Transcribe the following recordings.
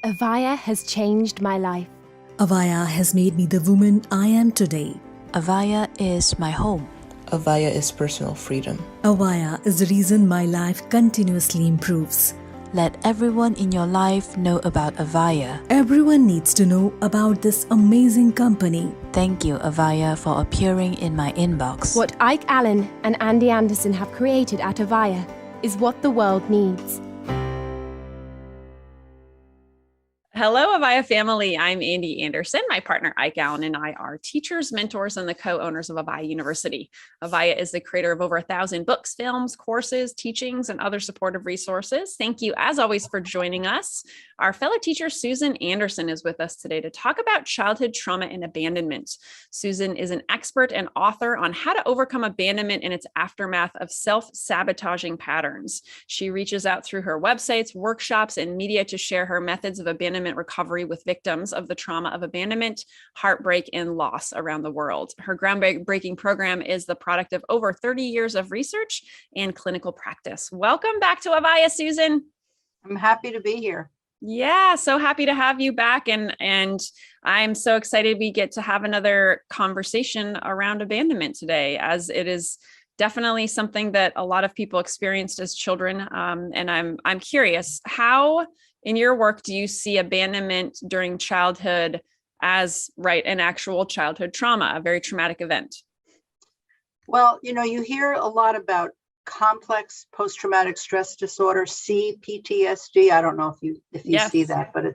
Avaya has changed my life. Avaya has made me the woman I am today. Avaya is my home. Avaya is personal freedom. Avaya is the reason my life continuously improves. Let everyone in your life know about Avaya. Everyone needs to know about this amazing company. Thank you, Avaya, for appearing in my inbox. What Ike Allen and Andy Anderson have created at Avaya is what the world needs. Hello, Avaya family. I'm Andy Anderson. My partner, Ike Allen, and I are teachers, mentors, and the co-owners of Avaya University. Avaya is the creator of over 1,000 books, films, courses, teachings, and other supportive resources. Thank you, as always, for joining us. Our fellow teacher, Susan Anderson, is with us today to talk about childhood trauma and abandonment. Susan is an expert and author on how to overcome abandonment and its aftermath of self-sabotaging patterns. She reaches out through her websites, workshops, and media to share her methods of abandonment recovery with victims of the trauma of abandonment, heartbreak, and loss around the world. Her groundbreaking program is the product of over 30 years of research and clinical practice. Welcome back to Avaya, Susan. I'm happy to be here. Yeah, so happy to have you back. And I'm so excited we get to have another conversation around abandonment today, as it is definitely something that a lot of people experienced as children. And I'm curious, how in your work do you see abandonment during childhood as an actual childhood trauma, a very traumatic event? Well, you hear a lot about complex post-traumatic stress disorder, CPTSD. I don't know if you Yes. see that, but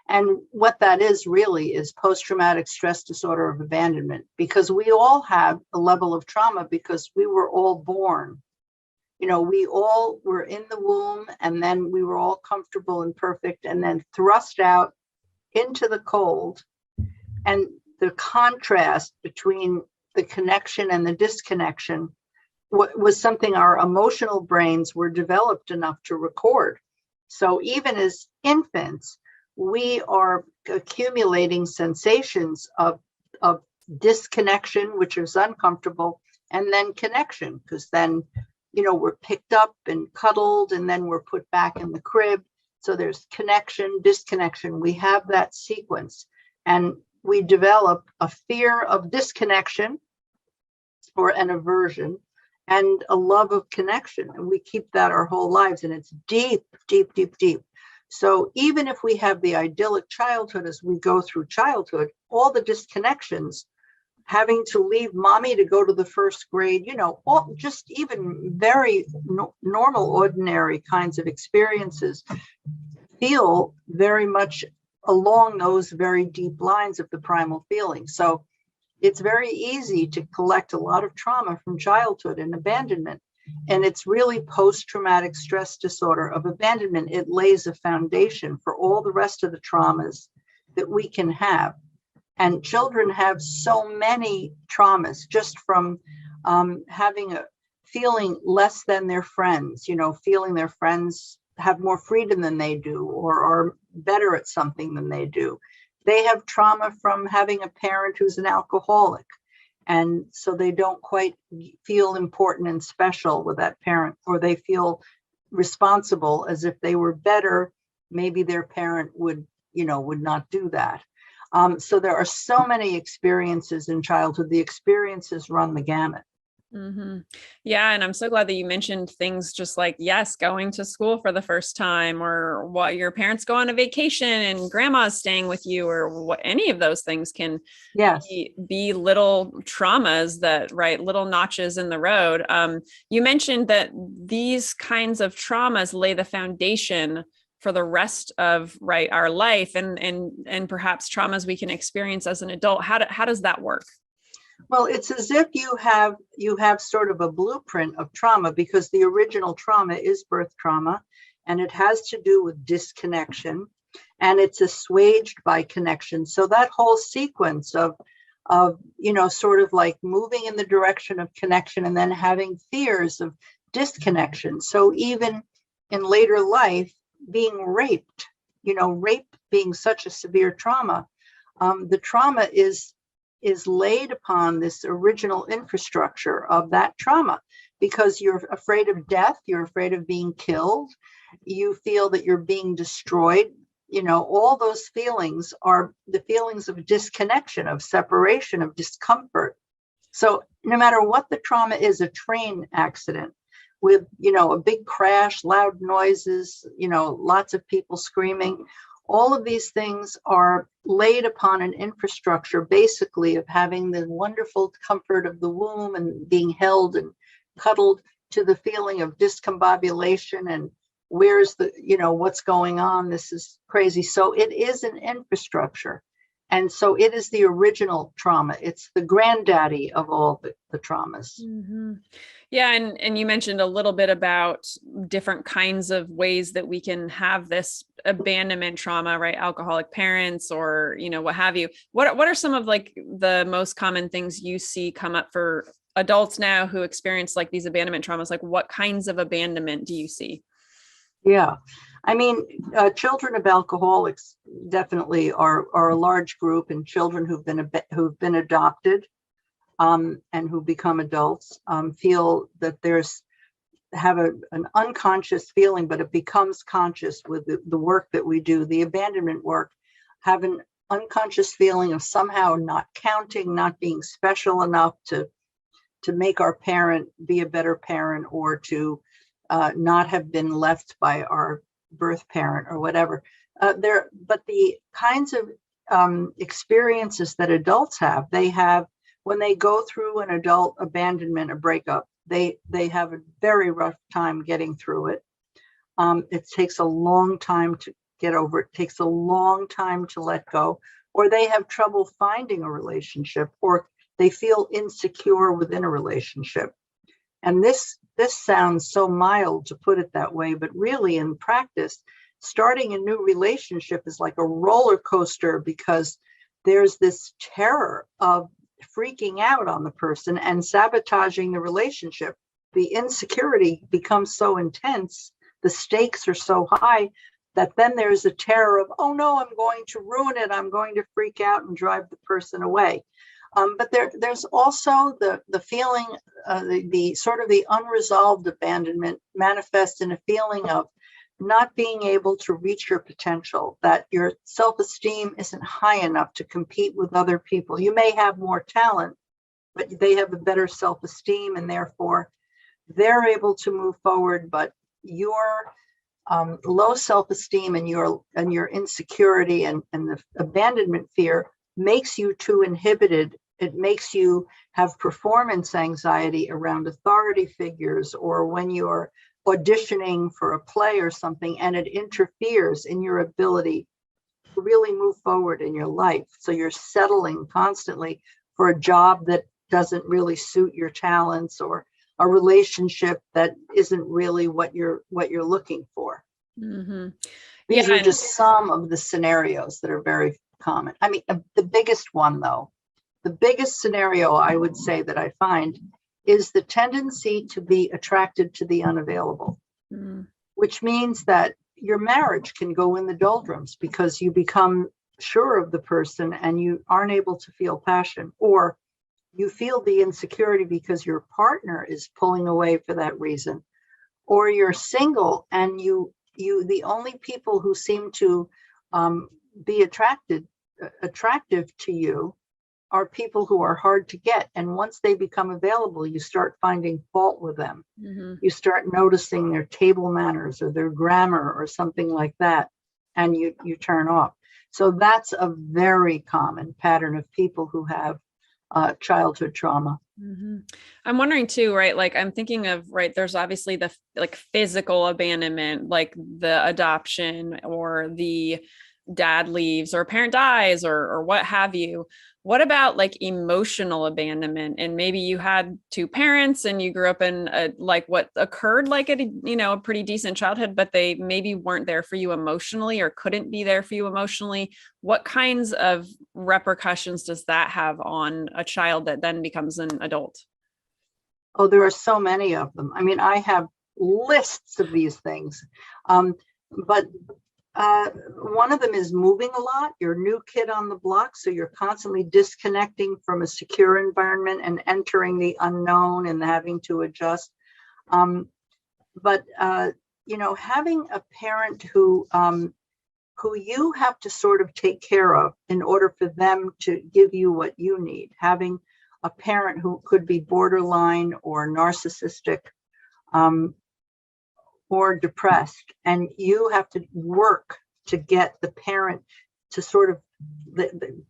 and what that is really is post-traumatic stress disorder of abandonment, because we all have a level of trauma because we were all born. We all were in the womb, and then we were all comfortable and perfect, and then thrust out into the cold. And the contrast between the connection and the disconnection was something our emotional brains were developed enough to record. So even as infants, we are accumulating sensations of disconnection, which is uncomfortable, and then connection, because then we're picked up and cuddled, and then we're put back in the crib. So there's connection, disconnection. We have that sequence, and we develop a fear of disconnection or an aversion and a love of connection. And we keep that our whole lives, and it's deep, deep, deep, deep. So even if we have the idyllic childhood as we go through childhood, all the disconnections, having to leave mommy to go to the first grade, all just even very normal, ordinary kinds of experiences feel very much along those very deep lines of the primal feeling. So it's very easy to collect a lot of trauma from childhood and abandonment. And it's really post-traumatic stress disorder of abandonment. It lays a foundation for all the rest of the traumas that we can have. And children have so many traumas just from having a feeling less than their friends, feeling their friends have more freedom than they do, or are better at something than they do. They have trauma from having a parent who's an alcoholic, and so they don't quite feel important and special with that parent, or they feel responsible as if they were better. Maybe their parent would not do that. So there are so many experiences in childhood. The experiences run the gamut. Mm-hmm. Yeah. And I'm so glad that you mentioned things just like, yes, going to school for the first time, or what your parents go on a vacation and grandma's staying with you, or what any of those things can be little traumas that, little notches in the road. You mentioned that these kinds of traumas lay the foundation for the rest of our life, and perhaps traumas we can experience as an adult. How does that work? Well, it's as if you have sort of a blueprint of trauma, because the original trauma is birth trauma, and it has to do with disconnection, and it's assuaged by connection. So that whole sequence of sort of like moving in the direction of connection and then having fears of disconnection. So even in later life, being raped, rape being such a severe trauma, the trauma is laid upon this original infrastructure of that trauma, because you're afraid of death, you're afraid of being killed, you feel that you're being destroyed, all those feelings are the feelings of disconnection, of separation, of discomfort. So no matter what the trauma is, a train accident with, a big crash, loud noises, lots of people screaming, all of these things are laid upon an infrastructure basically of having the wonderful comfort of the womb and being held and cuddled, to the feeling of discombobulation and where's the, what's going on? This is crazy. So it is an infrastructure. And so it is the original trauma. It's the granddaddy of all the traumas. Mm-hmm. Yeah. And you mentioned a little bit about different kinds of ways that we can have this abandonment trauma, right? Alcoholic parents or, what have you. What are some of like the most common things you see come up for adults now who experience like these abandonment traumas? Like what kinds of abandonment do you see? Yeah. I mean, children of alcoholics definitely are a large group, and children who've been adopted and who become adults feel that have an unconscious feeling, but it becomes conscious with the work that we do, the abandonment work, have an unconscious feeling of somehow not counting, not being special enough to make our parent be a better parent, or to not have been left by our birth parent or whatever. But the kinds of experiences that adults have, they have when they go through an adult abandonment, a breakup, they have a very rough time getting through it. It takes a long time to get over it. It takes a long time to let go, or they have trouble finding a relationship, or they feel insecure within a relationship. And this sounds so mild to put it that way, but really in practice, starting a new relationship is like a roller coaster, because there's this terror of freaking out on the person and sabotaging the relationship. The insecurity becomes so intense, the stakes are so high, that then there's a terror of, oh no, I'm going to ruin it. I'm going to freak out and drive the person away. But there's also the feeling, the sort of the unresolved abandonment manifests in a feeling of not being able to reach your potential, that your self-esteem isn't high enough to compete with other people. You may have more talent, but they have a better self-esteem, and therefore they're able to move forward. But your low self-esteem and your insecurity and the abandonment fear makes you too inhibited. It makes you have performance anxiety around authority figures, or when you're auditioning for a play or something, and it interferes in your ability to really move forward in your life. So you're settling constantly for a job that doesn't really suit your talents, or a relationship that isn't really what you're looking for. Mm-hmm. These are just some of the scenarios that are very common. I mean, the biggest one, though, the biggest scenario I would say that I find is the tendency to be attracted to the unavailable, which means that your marriage can go in the doldrums because you become sure of the person and you aren't able to feel passion, or you feel the insecurity because your partner is pulling away for that reason, or you're single and the only people who seem to be attractive to you are people who are hard to get. And once they become available, you start finding fault with them. Mm-hmm. You start noticing their table manners or their grammar or something like that, and you turn off. So that's a very common pattern of people who have childhood trauma. Mm-hmm. I'm wondering too, right? Like I'm thinking of, right, there's obviously the like physical abandonment, like the adoption, or the dad leaves or a parent dies, or what have you. What about like emotional abandonment? And maybe you had two parents and you grew up in like what occurred like at a pretty decent childhood, but they maybe weren't there for you emotionally or couldn't be there for you emotionally. What kinds of repercussions does that have on a child that then becomes an adult? Oh, there are so many of them. I mean, I have lists of these things. But one of them is moving a lot. You're a new kid on the block, so you're constantly disconnecting from a secure environment and entering the unknown and having to adjust. But having a parent who who you have to sort of take care of in order for them to give you what you need. Having a parent who could be borderline or narcissistic, or depressed, and you have to work to get the parent to sort of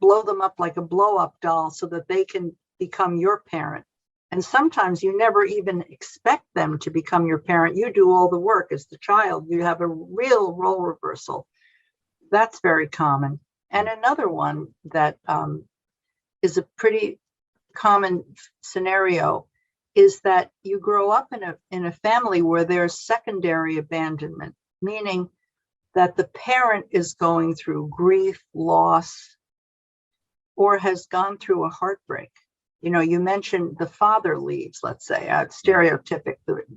blow them up like a blow up doll so that they can become your parent. And sometimes you never even expect them to become your parent. You do all the work as the child. You have a real role reversal. That's very common. And another one that is a pretty common scenario is that you grow up in a family where there's secondary abandonment, meaning that the parent is going through grief, loss, or has gone through a heartbreak. You know, you mentioned the father leaves, let's say, stereotypic,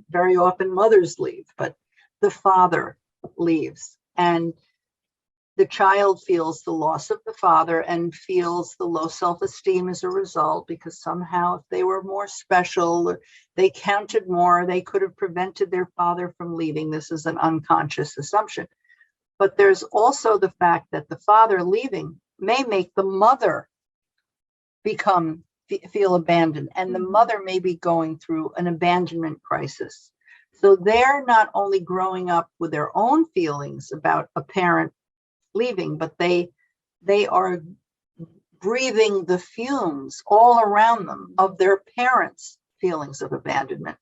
very often mothers leave, but the father leaves. And the child feels the loss of the father and feels the low self-esteem as a result, because somehow if they were more special, they counted more, they could have prevented their father from leaving. This is an unconscious assumption. But there's also the fact that the father leaving may make the mother feel abandoned, and the mother may be going through an abandonment crisis. So they're not only growing up with their own feelings about a parent leaving, but they are breathing the fumes all around them of their parents' feelings of abandonment.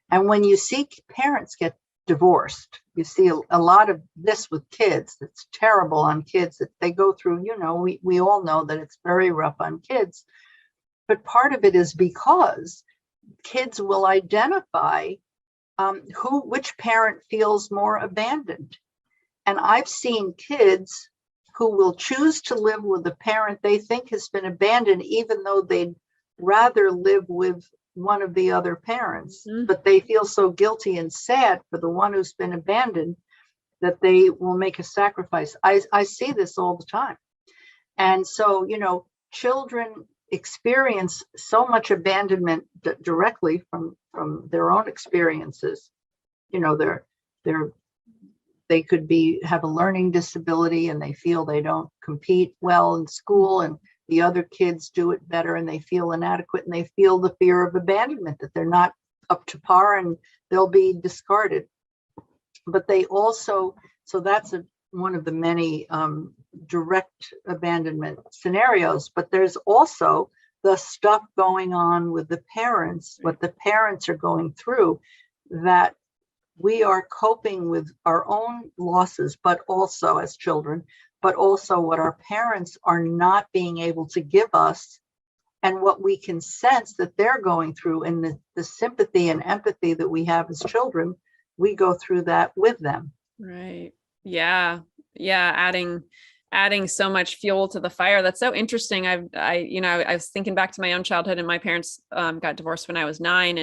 And when you see parents get divorced, you see a lot of this with kids. It's terrible on kids that they go through. You know, we all know that it's very rough on kids, but part of it is because kids will identify which parent feels more abandoned. And I've seen kids who will choose to live with a parent they think has been abandoned, even though they'd rather live with one of the other parents. But they feel so guilty and sad for the one who's been abandoned that they will make a sacrifice. I see this all the time. And so, you know, children experience so much abandonment directly from their own experiences. You know, they could have a learning disability and they feel they don't compete well in school, and the other kids do it better and they feel inadequate, and they feel the fear of abandonment, that they're not up to par and they'll be discarded. But they also, so that's one of the many direct abandonment scenarios. But there's also the stuff going on with the parents, what the parents are going through, that we are coping with our own losses, but also as children, but also what our parents are not being able to give us, and what we can sense that they're going through, and the sympathy and empathy that we have as children, we go through that with them. Right. Yeah. Adding so much fuel to the fire. That's so interesting. I was thinking back to my own childhood, and my parents got divorced when I was 9,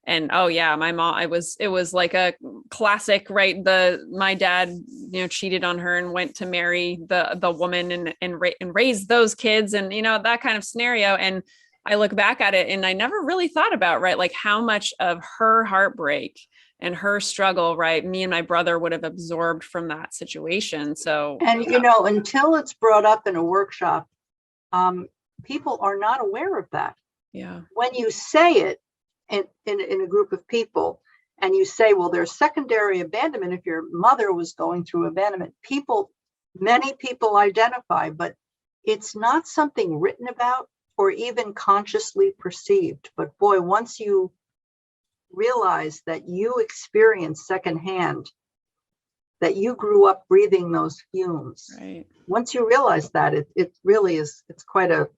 and oh yeah, my mom, it was like a classic, right? My dad, you know, cheated on her and went to marry the woman and raise those kids, and, you know, that kind of scenario. And I look back at it and I never really thought about, right, like how much of her heartbreak and her struggle, right, me and my brother would have absorbed from that situation. So, and you know, until it's brought up in a workshop, people are not aware of that. Yeah. When you say it in a group of people, and you say, well, there's secondary abandonment if your mother was going through abandonment, many people identify, but it's not something written about or even consciously perceived. But boy, once you realize that you experience secondhand, that you grew up breathing those fumes, right. Once you realize that, it really is, it's quite a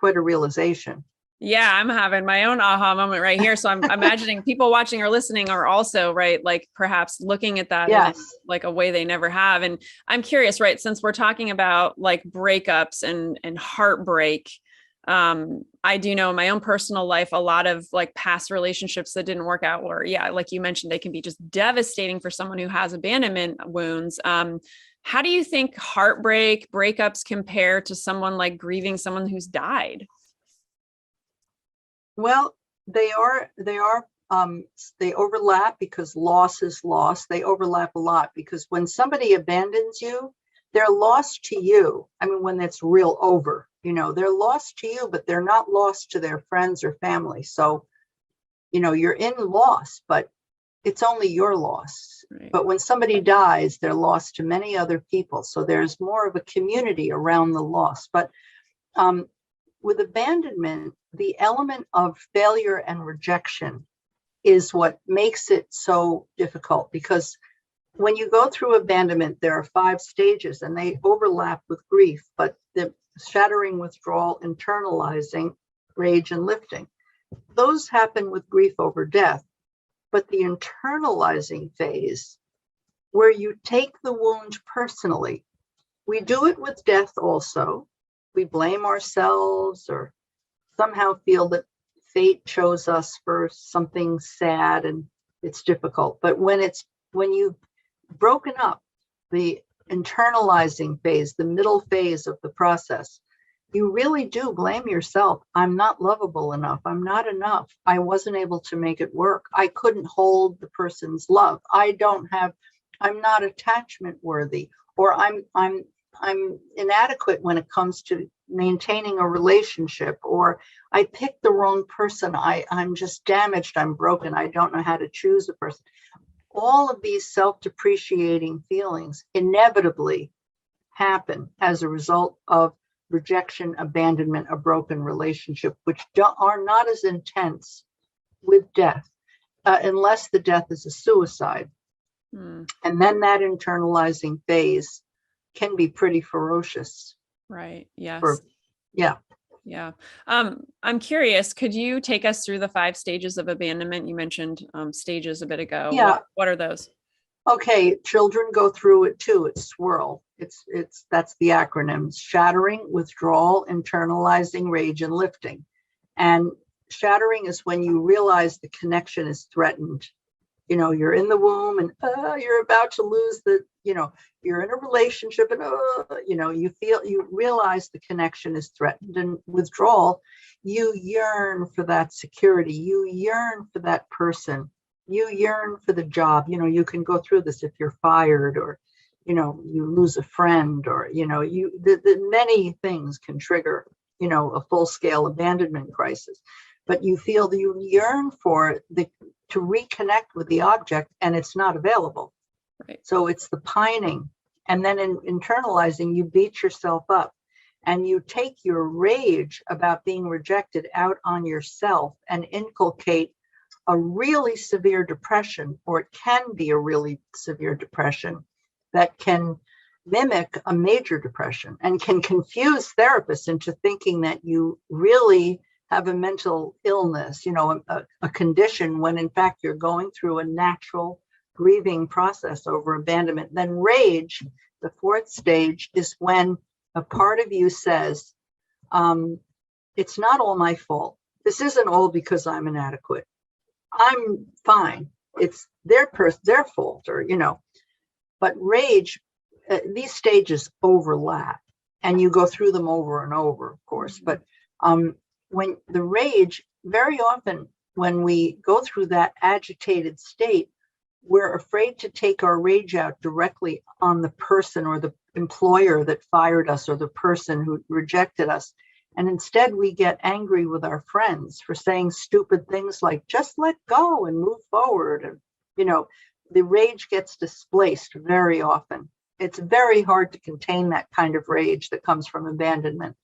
realization. Yeah, I'm having my own aha moment right here. So I'm imagining people watching or listening are also, right, like perhaps looking at that yes. in like a way they never have. And I'm curious, right, since we're talking about like breakups and heartbreak, I do know in my own personal life, a lot of like past relationships that didn't work out, or yeah, like you mentioned, they can be just devastating for someone who has abandonment wounds. How do you think heartbreak breakups compare to someone like grieving someone who's died? Well, they overlap because loss is loss. They overlap a lot because when somebody abandons you, they're lost to you. I mean, when it's real over, they're lost to you, but they're not lost to their friends or family. So, you're in loss, but it's only your loss. Right. But when somebody dies, they're lost to many other people. So there's more of a community around the loss. But with abandonment, the element of failure and rejection is what makes it so difficult, because when you go through abandonment, there are 5 stages and they overlap with grief, but the shattering, withdrawal, internalizing, rage, and lifting, those happen with grief over death. But the internalizing phase, where you take the wound personally, we do it with death also. We blame ourselves or somehow feel that fate chose us for something sad and it's difficult. But when you've broken up the internalizing phase, the middle phase of the process, you really do blame yourself. I'm not lovable enough. I'm not enough. I wasn't able to make it work. I couldn't hold the person's love. I'm not attachment worthy, or I'm inadequate when it comes to maintaining a relationship, or I picked the wrong person. I'm just damaged. I'm broken. I don't know how to choose a person. All of these self-depreciating feelings inevitably happen as a result of rejection, abandonment, a broken relationship, which are not as intense with death, unless the death is a suicide. And then that internalizing phase can be pretty ferocious. Right. Yes. Yeah. I'm curious, could you take us through the 5 stages of abandonment? You mentioned stages a bit ago. Yeah. What are those? Okay, children go through it too. It's SWIRL. That's the acronym: shattering, withdrawal, internalizing, rage, and lifting. And shattering is when you realize the connection is threatened. You're in the womb and you're about to lose you're in a relationship and you realize the connection is threatened. And withdrawal, you yearn for that security. You yearn for that person. You yearn for the job. You can go through this if you're fired, or you lose a friend, or the many things can trigger a full-scale abandonment crisis. But you feel that you yearn for to reconnect with the object, and it's not available. Right. So it's the pining. And then in internalizing, you beat yourself up and you take your rage about being rejected out on yourself and inculcate a really severe depression, or it can be a really severe depression that can mimic a major depression and can confuse therapists into thinking that you really have a mental illness, a condition, when in fact you're going through a natural grieving process over abandonment. Then rage, the 4th stage, is when a part of you says, it's not all my fault. This isn't all because I'm inadequate. I'm fine. It's their fault, or, but rage, these stages overlap and you go through them over and over, of course. But when the rage, very often when we go through that agitated state, we're afraid to take our rage out directly on the person or the employer that fired us, or the person who rejected us. And instead we get angry with our friends for saying stupid things like, just let go and move forward. And, the rage gets displaced very often. It's very hard to contain that kind of rage that comes from abandonment.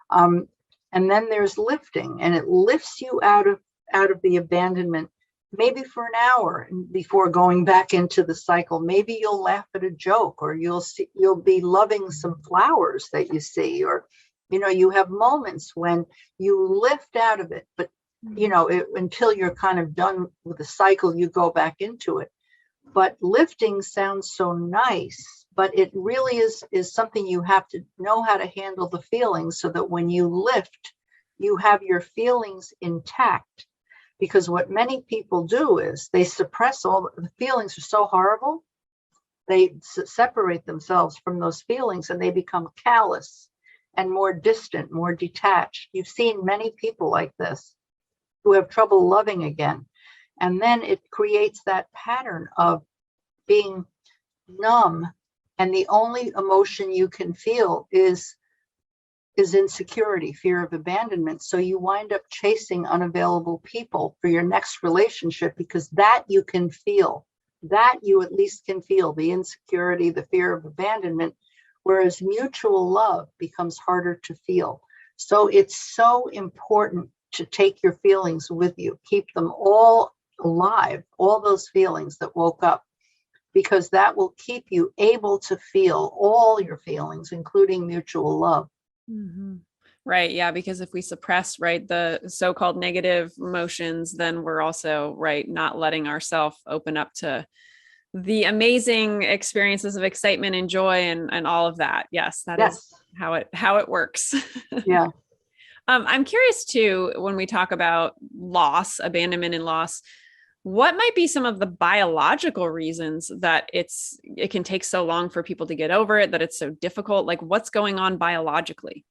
And then there's lifting, and it lifts you out of the abandonment, maybe for an hour before going back into the cycle. Maybe you'll laugh at a joke, or you'll be loving some flowers that you see, or you have moments when you lift out of it, but until you're kind of done with the cycle, you go back into it. But lifting sounds so nice, but it really is something you have to know how to handle the feelings, so that when you lift, you have your feelings intact. Because what many people do is they suppress all the feelings. Are so horrible. They separate themselves from those feelings and they become callous and more distant, more detached. You've seen many people like this who have trouble loving again. And then it creates that pattern of being numb And the only emotion you can feel is insecurity, fear of abandonment. So you wind up chasing unavailable people for your next relationship, because that you can feel, that you at least can feel the insecurity, the fear of abandonment, whereas mutual love becomes harder to feel. So it's so important to take your feelings with you, keep them all alive, all those feelings that woke up, because that will keep you able to feel all your feelings, including mutual love. Mm-hmm. Right. Yeah. Because if we suppress, right, the so-called negative emotions, then we're also, right, not letting ourselves open up to the amazing experiences of excitement and joy and all of that. Yes, that is how it works. Yeah. I'm curious too, when we talk about loss, abandonment and loss, what might be some of the biological reasons that it can take so long for people to get over it, that it's so difficult? Like, what's going on biologically?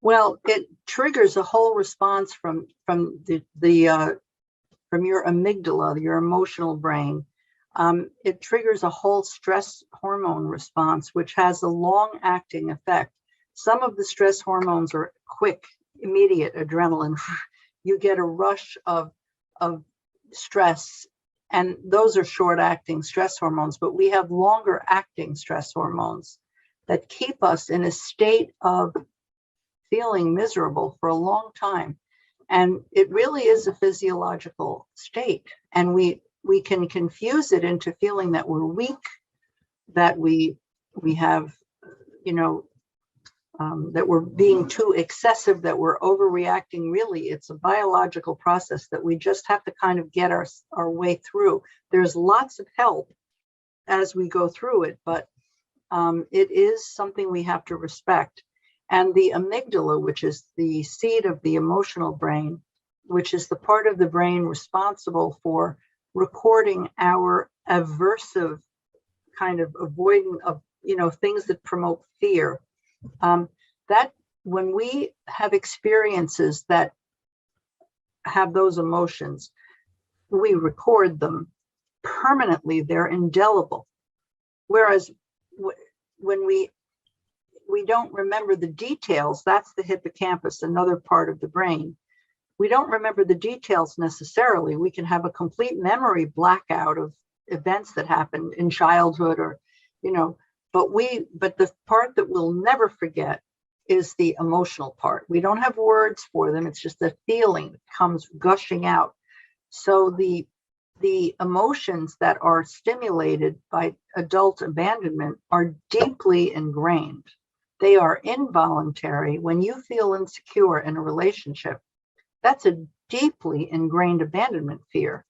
Well, it triggers a whole response from your amygdala, your emotional brain. It triggers a whole stress hormone response, which has a long-acting effect. Some of the stress hormones are quick, immediate adrenaline. You get a rush of stress, and those are short-acting stress hormones. But we have longer-acting stress hormones that keep us in a state of feeling miserable for a long time. And it really is a physiological state. And we can confuse it into feeling that we're weak, that we have, that we're being too excessive, that we're overreacting. Really, it's a biological process that we just have to kind of get our way through. There's lots of help as we go through it, but it is something we have to respect. And the amygdala, which is the seat of the emotional brain, which is the part of the brain responsible for recording our aversive kind of avoiding of, things that promote fear. That when we have experiences that have those emotions, we record them permanently. They're indelible. Whereas when we don't remember the details, that's the hippocampus, another part of the brain. We don't remember the details necessarily. We can have a complete memory blackout of events that happened in childhood or, but the part that we'll never forget is the emotional part. We don't have words for them. It's just a feeling that comes gushing out. So the emotions that are stimulated by adult abandonment are deeply ingrained. They are involuntary. When you feel insecure in a relationship, that's a deeply ingrained abandonment fear.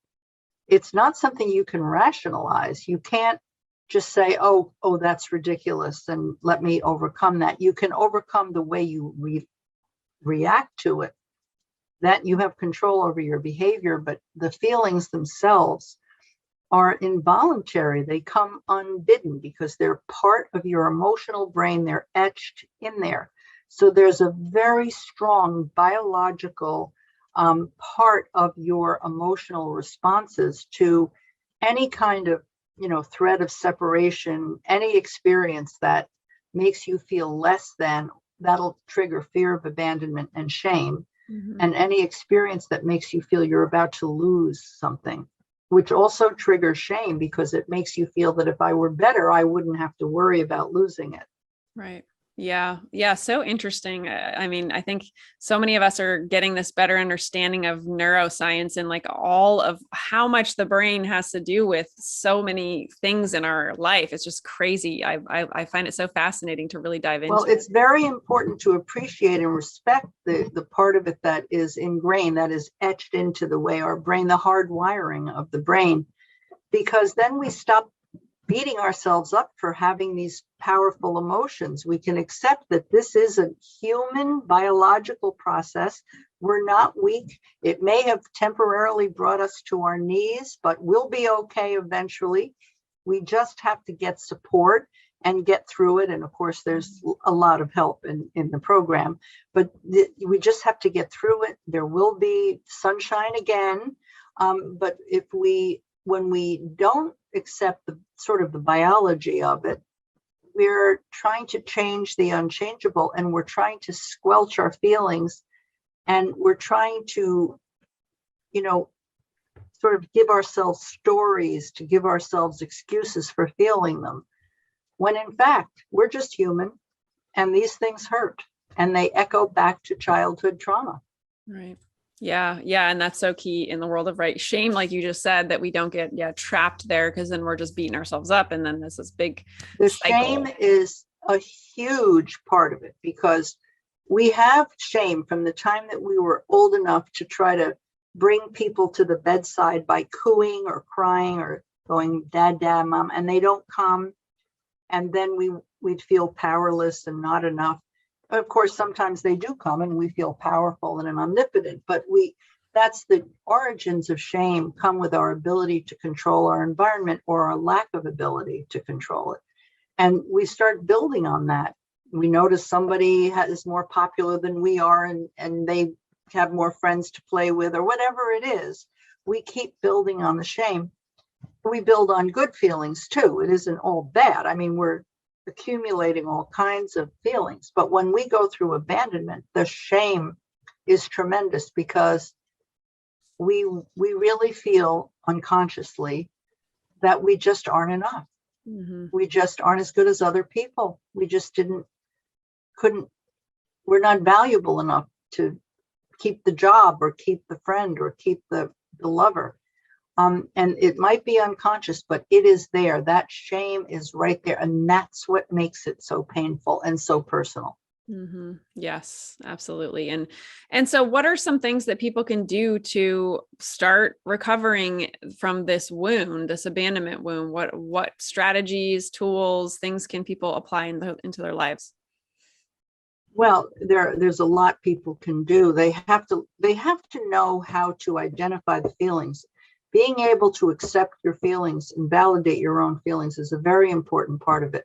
It's not something you can rationalize. You can't just say, oh, that's ridiculous, and let me overcome that. You can overcome the way you react to it, that you have control over your behavior, but the feelings themselves are involuntary. They come unbidden because they're part of your emotional brain. They're etched in there. So there's a very strong biological part of your emotional responses to any kind of, threat of separation, any experience that makes you feel less than, that'll trigger fear of abandonment and shame. Mm-hmm. And any experience that makes you feel you're about to lose something, which also triggers shame because it makes you feel that if I were better, I wouldn't have to worry about losing it. Right. Yeah. Yeah. So interesting. I mean, I think so many of us are getting this better understanding of neuroscience and like all of how much the brain has to do with so many things in our life. It's just crazy. I find it so fascinating to really dive into. Well, it's very important to appreciate and respect the part of it that is ingrained, that is etched into the way our brain, the hard wiring of the brain, because then we stop beating ourselves up for having these powerful emotions. We can accept that this is a human biological process. We're not weak. It may have temporarily brought us to our knees, but we'll be okay eventually. We just have to get support and get through it. And of course, there's a lot of help in the program, but we just have to get through it. There will be sunshine again. But when we don't accept the sort of the biology of it. We're trying to change the unchangeable, and we're trying to squelch our feelings, and we're trying to, sort of give ourselves stories, to give ourselves excuses for feeling them, when in fact, we're just human, and these things hurt, and they echo back to childhood trauma. Right. Yeah. Yeah. And that's so key in the world of shame, like you just said, that we don't get trapped there, because then we're just beating ourselves up. And then this big The cycle. shame is a huge part of it, because we have shame from the time that we were old enough to try to bring people to the bedside by cooing or crying or going, dad, dad, mom, and they don't come. And then we'd feel powerless and not enough. Of course, sometimes they do come and we feel powerful and omnipotent, but that's the origins of shame, come with our ability to control our environment or our lack of ability to control it. And we start building on that. We notice somebody is more popular than we are, and they have more friends to play with, or whatever it is. We keep building on the shame. We build on good feelings too. It isn't all bad. I mean, we're accumulating all kinds of feelings. But when we go through abandonment, the shame is tremendous, because we really feel unconsciously that we just aren't enough. Mm-hmm. We just aren't as good as other people. We just we're not valuable enough to keep the job or keep the friend or keep the lover. And it might be unconscious, but it is there. That shame is right there. And that's what makes it so painful and so personal. Mm-hmm. Yes, absolutely. And so what are some things that people can do to start recovering from this wound, this abandonment wound? What strategies, tools, things can people apply into their lives? Well, there's a lot people can do. They have to know how to identify the feelings. Being able to accept your feelings and validate your own feelings is a very important part of it.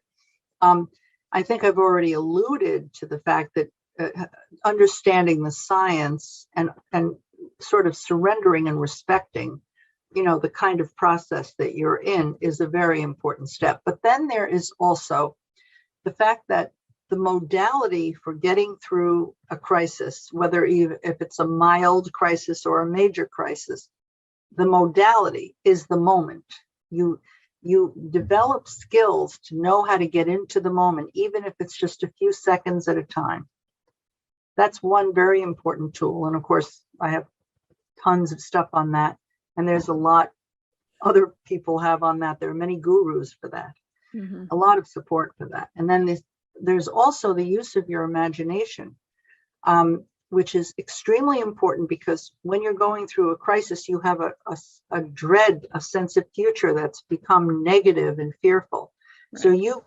I think I've already alluded to the fact that understanding the science and sort of surrendering and respecting, the kind of process that you're in is a very important step. But then there is also the fact that the modality for getting through a crisis, whether if it's a mild crisis or a major crisis, the modality is the moment. You develop skills to know how to get into the moment, even if it's just a few seconds at a time. That's one very important tool. And of course, I have tons of stuff on that. And there's a lot other people have on that. There are many gurus for that, Mm-hmm. a lot of support for that. And then there's also the use of your imagination, which is extremely important, because when you're going through a crisis, you have a dread, a sense of future that's become negative and fearful. Right. So you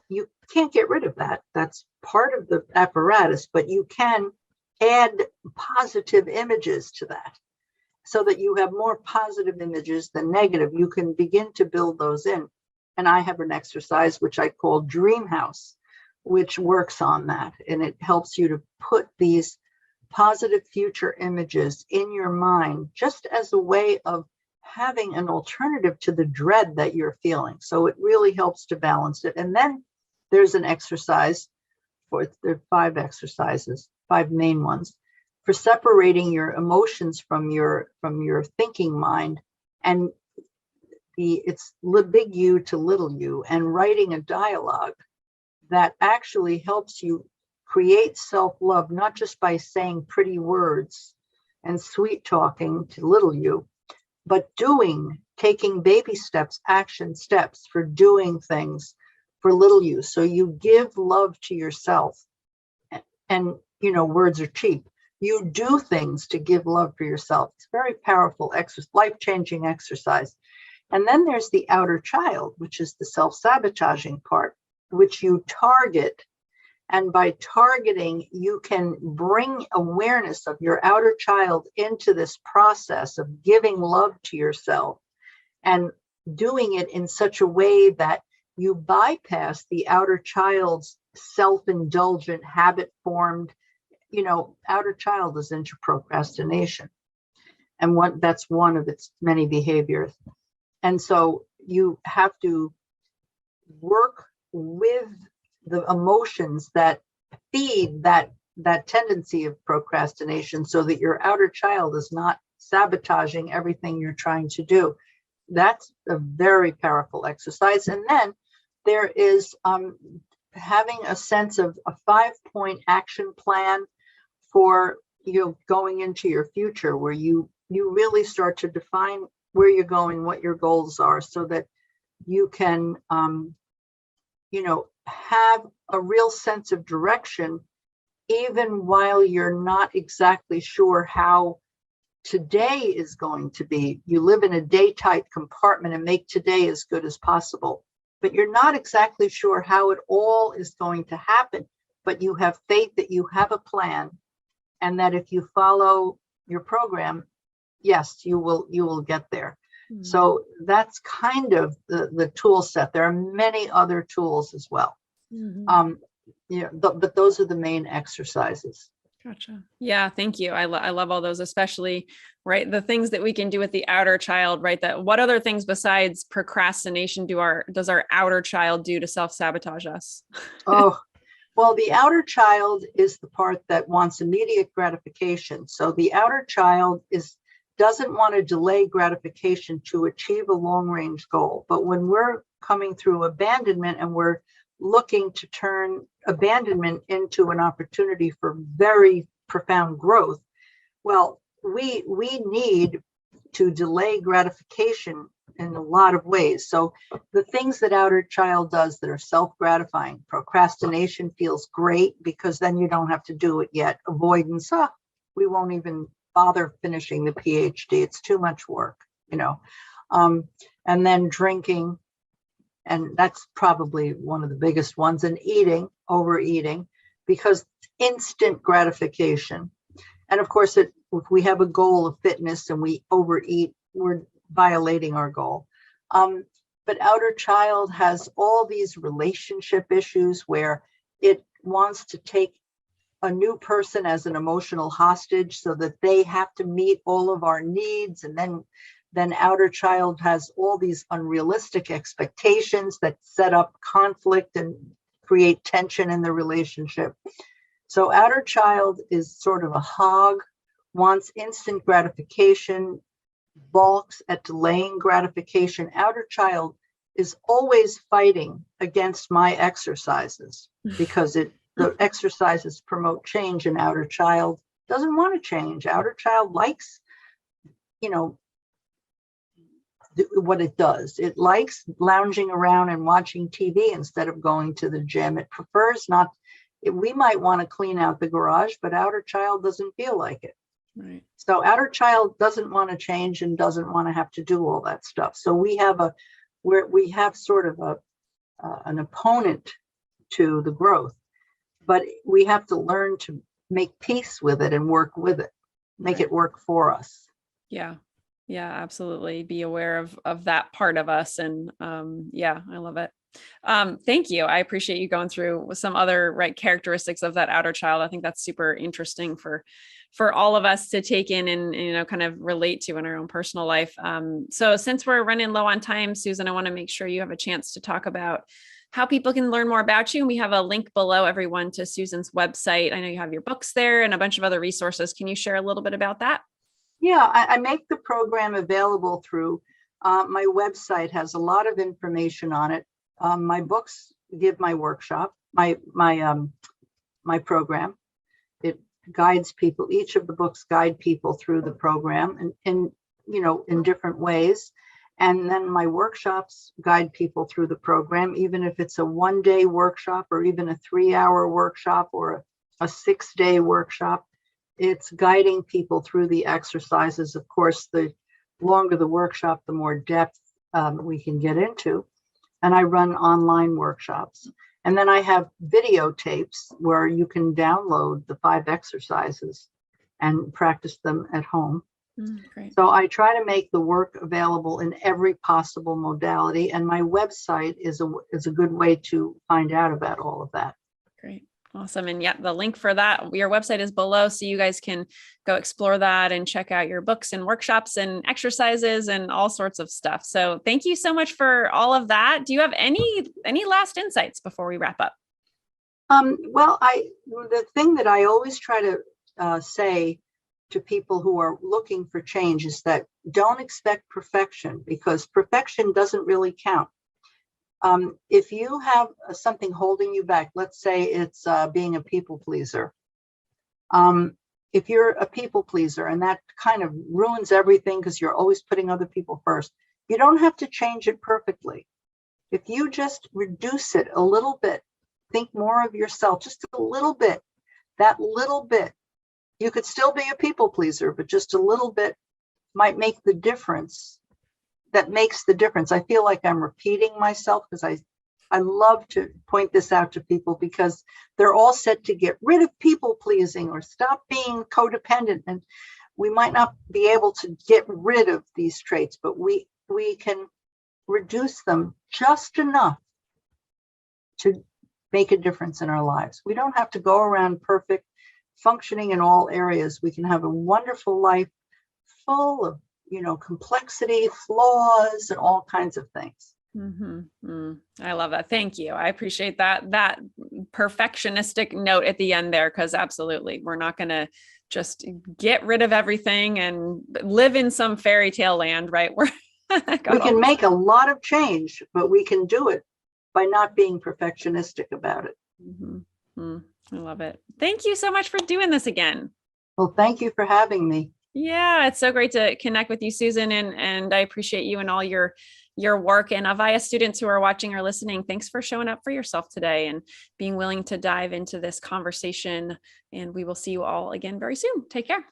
can't get rid of that. That's part of the apparatus, but you can add positive images to that, so that you have more positive images than negative. You can begin to build those in. And I have an exercise which I call Dream House, which works on that. And it helps you to put these positive future images in your mind, just as a way of having an alternative to the dread that you're feeling. So it really helps to balance it. And then there's an exercise there are 5 exercises, 5 main ones, for separating your emotions from your thinking mind. And it's big U to little u, and writing a dialogue that actually helps you create self-love, not just by saying pretty words and sweet talking to little you, but taking baby steps, action steps for doing things for little you. So you give love to yourself, and words are cheap. You do things to give love for yourself. It's a very powerful life-changing exercise. And then there's the outer child, which is the self-sabotaging part, which you target. And by targeting, you can bring awareness of your outer child into this process of giving love to yourself, and doing it in such a way that you bypass the outer child's self-indulgent, habit-formed, outer child is into procrastination. And that's one of its many behaviors. And so you have to work with the emotions that feed that tendency of procrastination, so that your outer child is not sabotaging everything you're trying to do. That's a very powerful exercise. And then there is having a sense of a 5-point action plan for going into your future, where you really start to define where you're going, what your goals are, so that you can have a real sense of direction, even while you're not exactly sure how today is going to be. You live in a day-tight compartment and make today as good as possible, but you're not exactly sure how it all is going to happen. But you have faith that you have a plan, and that if you follow your program, yes, you will get there. Mm-hmm. So that's kind of the tool set. There are many other tools as well. Mm-hmm. But those are the main exercises. Gotcha. Yeah. Thank you. I love all those, especially, right, the things that we can do with the outer child, right? That what other things besides procrastination does our outer child do to self-sabotage us? Oh, well, the outer child is the part that wants immediate gratification. So the outer child doesn't want to delay gratification to achieve a long-range goal. But when we're coming through abandonment and we're looking to turn abandonment into an opportunity for very profound growth, well, we need to delay gratification in a lot of ways. So the things that outer child does that are self-gratifying, procrastination feels great because then you don't have to do it yet. Avoidance, we won't even bother finishing the PhD. It's too much work, and then drinking, and that's probably one of the biggest ones, and overeating, because instant gratification. And of course, if we have a goal of fitness and we overeat, we're violating our goal. But outer child has all these relationship issues where it wants to take a new person as an emotional hostage so that they have to meet all of our needs. And then outer child has all these unrealistic expectations that set up conflict and create tension in the relationship. So outer child is sort of a hog, wants instant gratification, balks at delaying gratification. Outer child is always fighting against my exercises because the exercises promote change, and outer child doesn't want to change. Outer child likes, what it does. It likes lounging around and watching TV instead of going to the gym. It prefers not. We might want to clean out the garage, but outer child doesn't feel like it. Right. So outer child doesn't want to change and doesn't want to have to do all that stuff. So we have sort of an opponent to the growth, but we have to learn to make peace with it and work with it, make it work for us. Yeah. Yeah, absolutely. Be aware of that part of us. And yeah, I love it. Thank you. I appreciate you going through some other characteristics of that outer child. I think that's super interesting for all of us to take in and, kind of relate to in our own personal life. So since we're running low on time, Susan, I want to make sure you have a chance to talk about how people can learn more about you. And we have a link below, everyone, to Susan's website. I know you have your books there and a bunch of other resources. Can you share a little bit about that? Yeah, I make the program available through my website. Has a lot of information on it. My books give my workshop, my program. It guides people. Each of the books guide people through the program in different ways. And then my workshops guide people through the program, even if it's a 1-day workshop or even a 3-hour workshop or a 6-day workshop. It's guiding people through the exercises. Of course, the longer the workshop, the more depth we can get into. And I run online workshops. And then I have videotapes where you can download the 5 exercises and practice them at home. Great. So I try to make the work available in every possible modality. And my website is a good way to find out about all of that. Great. Awesome. And yeah, the link for that, your website is below. So you guys can go explore that and check out your books and workshops and exercises and all sorts of stuff. So thank you so much for all of that. Do you have any last insights before we wrap up? Well, the thing that I always try to say to people who are looking for change is that don't expect perfection, because perfection doesn't really count. If you have something holding you back, let's say it's being a people pleaser. If you're a people pleaser and that kind of ruins everything because you're always putting other people first, you don't have to change it perfectly. If you just reduce it a little bit, think more of yourself, just a little bit, that little bit, you could still be a people pleaser, but just a little bit might make the difference. That makes the difference. I feel like I'm repeating myself because I love to point this out to people, because they're all set to get rid of people pleasing or stop being codependent. And we might not be able to get rid of these traits, but we can reduce them just enough to make a difference in our lives. We don't have to go around perfect, functioning in all areas. We can have a wonderful life full of, complexity, flaws, and all kinds of things. I love that. Thank you. I appreciate that perfectionistic note at the end there, because absolutely, we're not going to just get rid of everything and live in some fairy tale land, right? We can make a lot of change, but we can do it by not being perfectionistic about it. I love it. Thank you so much for doing this again. Well, thank you for having me. Yeah, it's so great to connect with you, Susan, and I appreciate you and all your work. And Avaya students who are watching or listening, thanks for showing up for yourself today and being willing to dive into this conversation. And we will see you all again very soon. Take care.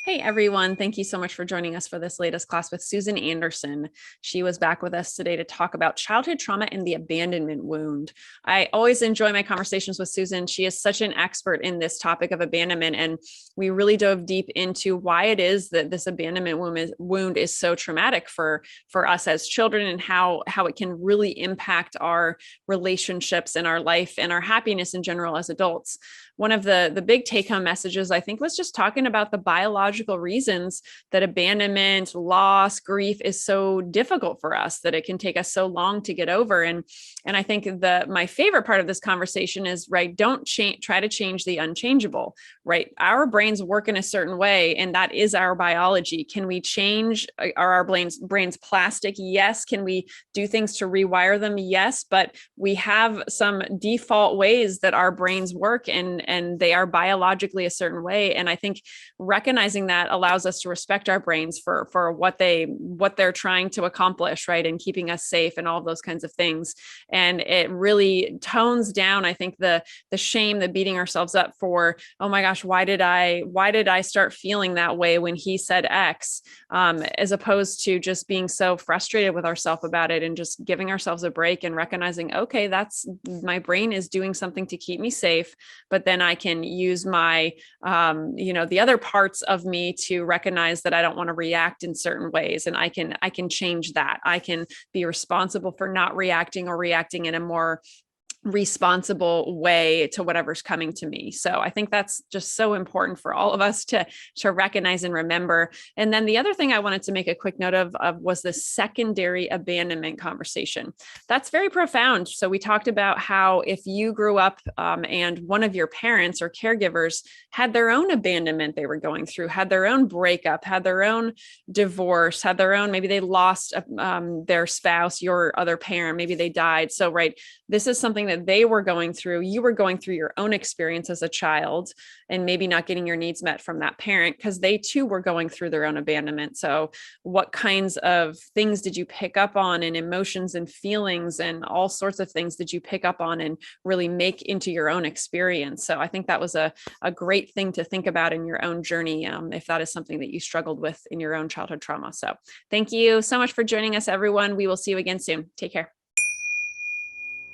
Hey, everyone. Thank you so much for joining us for this latest class with Susan Anderson. She was back with us today to talk about childhood trauma and the abandonment wound. I always enjoy my conversations with Susan. She is such an expert in this topic of abandonment, and we really dove deep into why it is that this abandonment wound is so traumatic for us as children, and how it can really impact our relationships and our life and our happiness in general as adults. One of the big take-home messages, I think, was just talking about the biological reasons that abandonment, loss, grief is so difficult for us, that it can take us so long to get over. And I think my favorite part of this conversation is, right, don't try to change the unchangeable, right? Our brains work in a certain way, and that is our biology. Can we change? Are our brains plastic? Yes. Can we do things to rewire them? Yes. But we have some default ways that our brains work, and they are biologically a certain way. And I think recognizing that allows us to respect our brains for what they're trying to accomplish, right? And keeping us safe and all those kinds of things. And it really tones down, I think, the shame, the beating ourselves up for, oh my gosh, why did I start feeling that way when he said X, as opposed to just being so frustrated with ourselves about it and just giving ourselves a break and recognizing, okay, that's my brain is doing something to keep me safe, but then I can use my, the other parts of me to recognize that I don't want to react in certain ways. And I can change that. I can be responsible for not reacting, or reacting in a more responsible way to whatever's coming to me. So I think that's just so important for all of us to recognize and remember. And then the other thing I wanted to make a quick note of was the secondary abandonment conversation. That's very profound. So we talked about how if you grew up and one of your parents or caregivers had their own abandonment they were going through, had their own breakup, had their own divorce, had their own, maybe they lost their spouse, your other parent, maybe they died. So, right, this is something that they were going through. You were going through your own experience as a child and maybe not getting your needs met from that parent, because they too were going through their own abandonment. So what kinds of things did you pick up on, and emotions and feelings and all sorts of things did you pick up on and really make into your own experience? So I think that was a great thing to think about in your own journey, if that is something that you struggled with in your own childhood trauma. So thank you so much for joining us, everyone. We will see you again soon. Take care.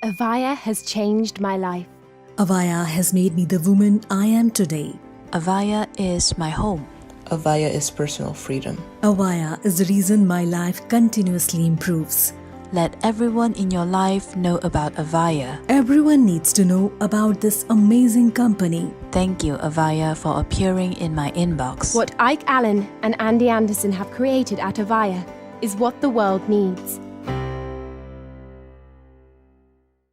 Avaya has changed my life. Avaya has made me the woman I am today. Avaya is my home. Avaya is personal freedom. Avaya is the reason my life continuously improves. Let everyone in your life know about Avaya. Everyone needs to know about this amazing company. Thank you, Avaya, for appearing in my inbox. What Ike Allen and Andy Anderson have created at Avaya is what the world needs.